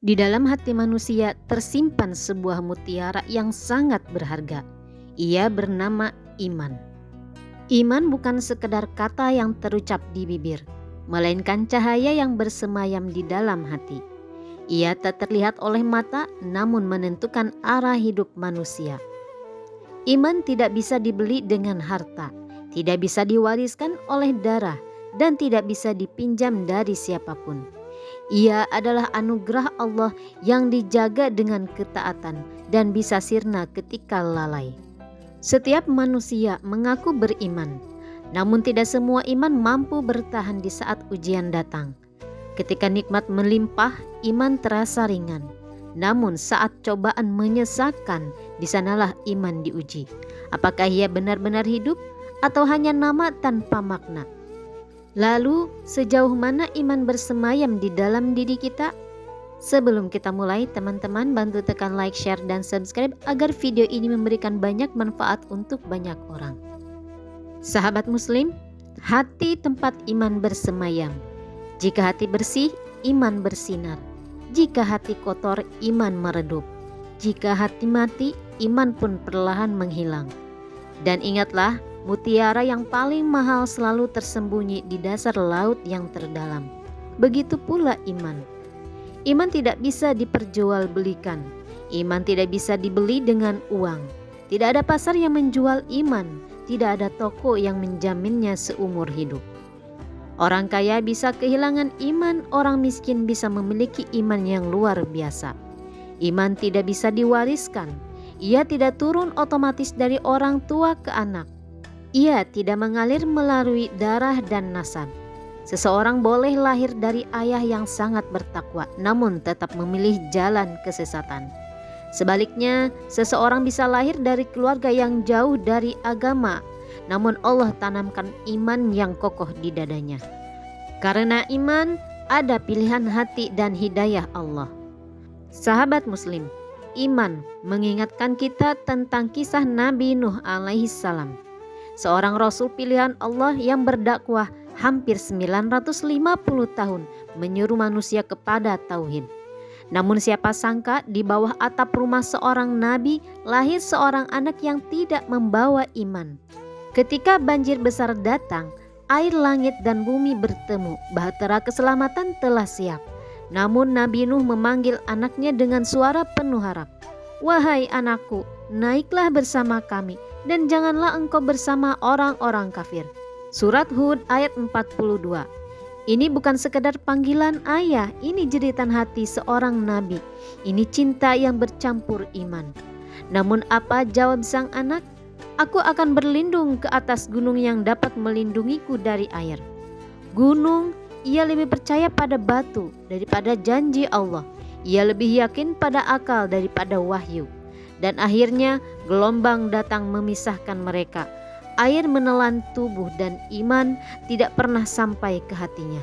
Di dalam hati manusia tersimpan sebuah mutiara yang sangat berharga. Ia bernama iman. Iman bukan sekedar kata yang terucap di bibir, melainkan cahaya yang bersemayam di dalam hati. Ia tak terlihat oleh mata, namun menentukan arah hidup manusia. Iman tidak bisa dibeli dengan harta, tidak bisa diwariskan oleh darah, dan tidak bisa dipinjam dari siapapun. Ia adalah anugerah Allah yang dijaga dengan ketaatan dan bisa sirna ketika lalai. Setiap manusia mengaku beriman, namun tidak semua iman mampu bertahan di saat ujian datang. Ketika nikmat melimpah, iman terasa ringan. Namun saat cobaan menyesakan, di sanalah iman diuji. Apakah ia benar-benar hidup atau hanya nama tanpa makna? Lalu, sejauh mana iman bersemayam di dalam diri kita? Sebelum kita mulai, teman-teman bantu tekan like, share, dan subscribe agar video ini memberikan banyak manfaat untuk banyak orang. Sahabat Muslim, hati tempat iman bersemayam. Jika hati bersih, iman bersinar. Jika hati kotor, iman meredup. Jika hati mati, iman pun perlahan menghilang. Dan ingatlah, mutiara yang paling mahal selalu tersembunyi di dasar laut yang terdalam. Begitu pula iman. Iman tidak bisa diperjualbelikan. Iman tidak bisa dibeli dengan uang. Tidak ada pasar yang menjual iman. Tidak ada toko yang menjaminnya seumur hidup. Orang kaya bisa kehilangan iman, orang miskin bisa memiliki iman yang luar biasa. Iman tidak bisa diwariskan. Ia tidak turun otomatis dari orang tua ke anak. Ia tidak mengalir melalui darah dan nasab. Seseorang boleh lahir dari ayah yang sangat bertakwa, namun tetap memilih jalan kesesatan. Sebaliknya, seseorang bisa lahir dari keluarga yang jauh dari agama, namun Allah tanamkan iman yang kokoh di dadanya. Karena iman, ada pilihan hati dan hidayah Allah. Sahabat Muslim, iman mengingatkan kita tentang kisah Nabi Nuh alaihi salam. Seorang rasul pilihan Allah yang berdakwah hampir 950 tahun menyuruh manusia kepada tauhid. Namun siapa sangka di bawah atap rumah seorang nabi lahir seorang anak yang tidak membawa iman. Ketika banjir besar datang, air langit dan bumi bertemu, bahtera keselamatan telah siap. Namun Nabi Nuh memanggil anaknya dengan suara penuh harap. "Wahai anakku, naiklah bersama kami dan janganlah engkau bersama orang-orang kafir." Surat Hud ayat 42. Ini bukan sekedar panggilan ayah, ini jeritan hati seorang nabi. Ini cinta yang bercampur iman. Namun apa jawab sang anak? "Aku akan berlindung ke atas gunung yang dapat melindungiku dari air." Gunung, ia lebih percaya pada batu daripada janji Allah. Ia lebih yakin pada akal daripada wahyu. Dan akhirnya gelombang datang memisahkan mereka. Air menelan tubuh dan iman tidak pernah sampai ke hatinya.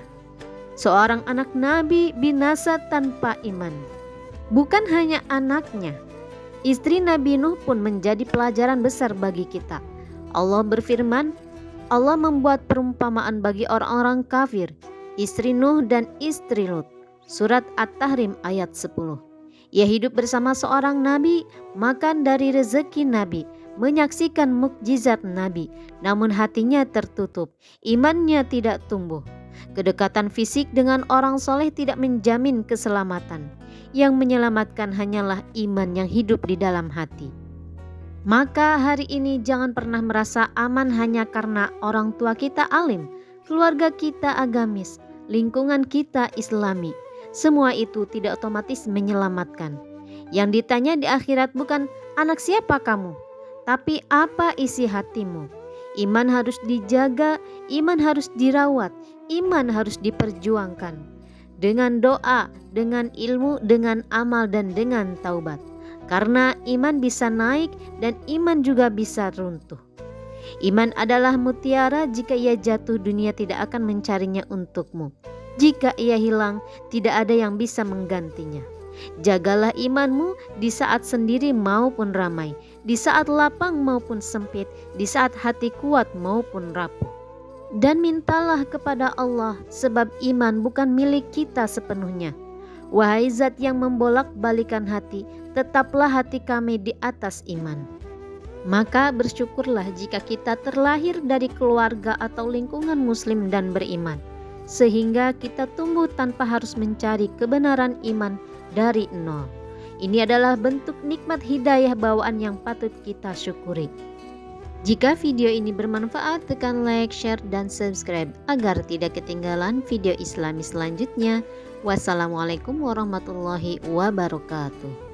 Seorang anak nabi binasa tanpa iman. Bukan hanya anaknya, istri Nabi Nuh pun menjadi pelajaran besar bagi kita. Allah berfirman, Allah membuat perumpamaan bagi orang-orang kafir, istri Nuh dan istri Lut. Surat At-Tahrim ayat 10. Ia hidup bersama seorang nabi, makan dari rezeki nabi, menyaksikan mukjizat nabi, namun hatinya tertutup, imannya tidak tumbuh. Kedekatan fisik dengan orang soleh tidak menjamin keselamatan. Yang menyelamatkan hanyalah iman yang hidup di dalam hati. Maka hari ini jangan pernah merasa aman hanya karena orang tua kita alim, keluarga kita agamis, lingkungan kita islami. Semua itu tidak otomatis menyelamatkan. Yang ditanya di akhirat bukan anak siapa kamu, tapi apa isi hatimu. Iman harus dijaga, iman harus dirawat, iman harus diperjuangkan. Dengan doa, dengan ilmu, dengan amal, dan dengan taubat. Karena iman bisa naik dan iman juga bisa runtuh. Iman adalah mutiara, jika ia jatuh dunia tidak akan mencarinya untukmu. Jika ia hilang, tidak ada yang bisa menggantinya. Jagalah imanmu di saat sendiri maupun ramai, di saat lapang maupun sempit, di saat hati kuat maupun rapuh. Dan mintalah kepada Allah, sebab iman bukan milik kita sepenuhnya. Wahai Zat yang membolak-balikan hati, tetaplah hati kami di atas iman. Maka bersyukurlah jika kita terlahir dari keluarga atau lingkungan muslim dan beriman, sehingga kita tumbuh tanpa harus mencari kebenaran iman dari nol. Ini adalah bentuk nikmat hidayah bawaan yang patut kita syukuri. Jika video ini bermanfaat, tekan like, share, dan subscribe agar tidak ketinggalan video Islami selanjutnya. Wassalamualaikum warahmatullahi wabarakatuh.